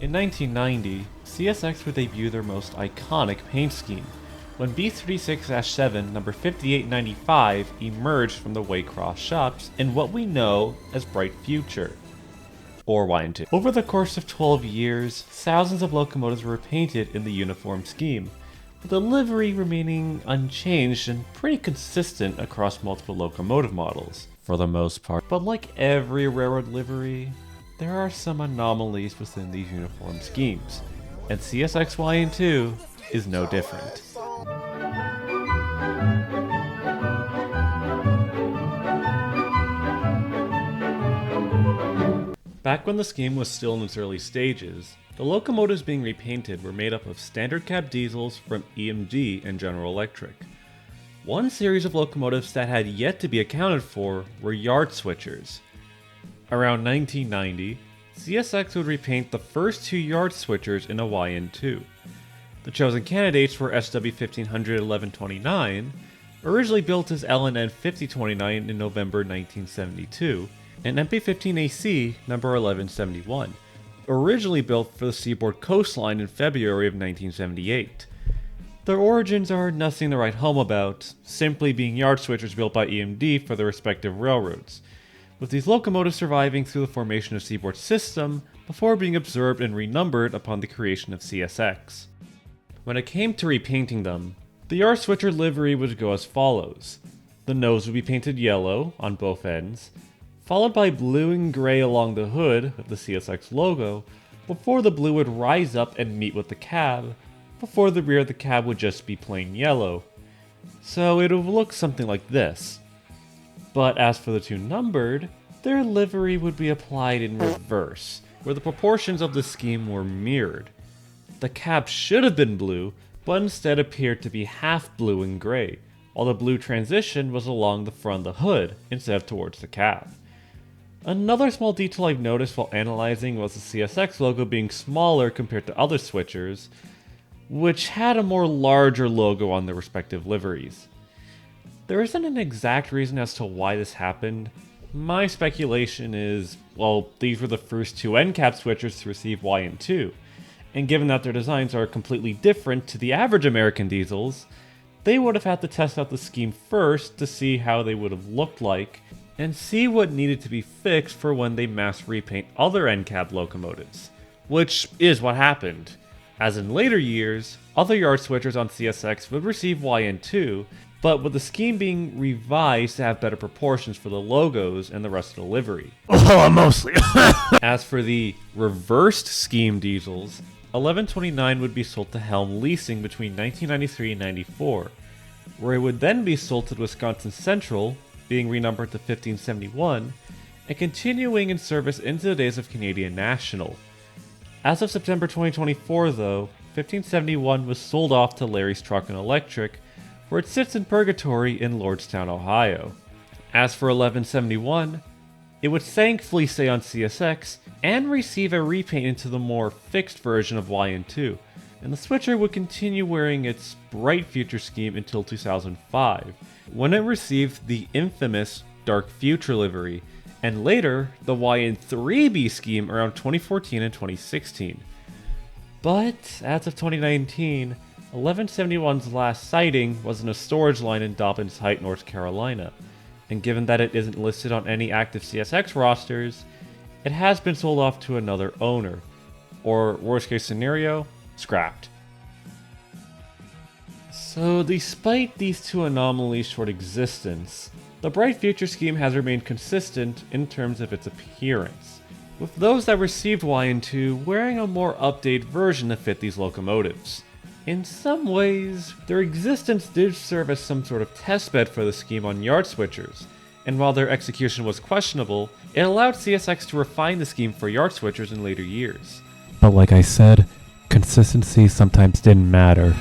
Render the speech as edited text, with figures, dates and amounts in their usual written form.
In 1990, CSX would debut their most iconic paint scheme, when B36-7 number 5895 emerged from the Waycross shops in what we know as Bright Future, or YN2. Over the course of 12 years, thousands of locomotives were painted in the uniform scheme, with the livery remaining unchanged and pretty consistent across multiple locomotive models, for the most part. But like every railroad livery, there are some anomalies within these uniform schemes, and CSX YN2 is no different. Back when the scheme was still in its early stages, the locomotives being repainted were made up of standard cab diesels from EMD and General Electric. One series of locomotives that had yet to be accounted for were yard switchers. Around 1990, CSX would repaint the first two yard switchers in a YN2. The chosen candidates were SW1500 1129, originally built as LNN 5029 in November 1972, and MP15AC number 1171, originally built for the Seaboard Coastline in February of 1978. Their origins are nothing to write home about, simply being yard switchers built by EMD for their respective railroads, with these locomotives surviving through the formation of Seaboard's system before being absorbed and renumbered upon the creation of CSX. When it came to repainting them, the yard switcher livery would go as follows. The nose would be painted yellow on both ends, followed by blue and gray along the hood of the CSX logo, before the blue would rise up and meet with the cab, before the rear of the cab would just be plain yellow. So it would look something like this. But as for the two numbered, their livery would be applied in reverse, where the proportions of the scheme were mirrored. The cab should have been blue, but instead appeared to be half blue and gray, while the blue transition was along the front of the hood instead of towards the cab. Another small detail I've noticed while analyzing was the CSX logo being smaller compared to other switchers, which had a more larger logo on their respective liveries. There isn't an exact reason as to why this happened. My speculation is, well, these were the first two end cap switchers to receive YN2, and given that their designs are completely different to the average American diesels, they would have had to test out the scheme first to see how they would have looked like, and see what needed to be fixed for when they mass repaint other end cab locomotives, which is what happened, as in later years, other yard switchers on CSX would receive YN2, but with the scheme being revised to have better proportions for the logos and the rest of the livery. Oh, mostly. As for the reversed scheme diesels, 1129 would be sold to Helm Leasing between 1993 and 94, where it would then be sold to Wisconsin Central, being renumbered to 1571, and continuing in service into the days of Canadian National. As of September 2024 though, 1571 was sold off to Larry's Truck and Electric, where it sits in purgatory in Lordstown, Ohio. As for 1171, it would thankfully stay on CSX and receive a repaint into the more fixed version of YN2, and the switcher would continue wearing its Bright Future scheme until 2005, when it received the infamous Dark Future livery, and later the YN3B scheme around 2014 and 2016. But as of 2019, 1171's last sighting was in a storage line in Dobbins Heights, North Carolina, and given that it isn't listed on any active CSX rosters, it has been sold off to another owner, or worst case scenario, scrapped. So despite these two anomalies' short existence, the Bright Future scheme has remained consistent in terms of its appearance, with those that received YN2 wearing a more updated version to fit these locomotives. In some ways, their existence did serve as some sort of testbed for the scheme on yard switchers, and while their execution was questionable, it allowed CSX to refine the scheme for yard switchers in later years. But like I said, consistency sometimes didn't matter.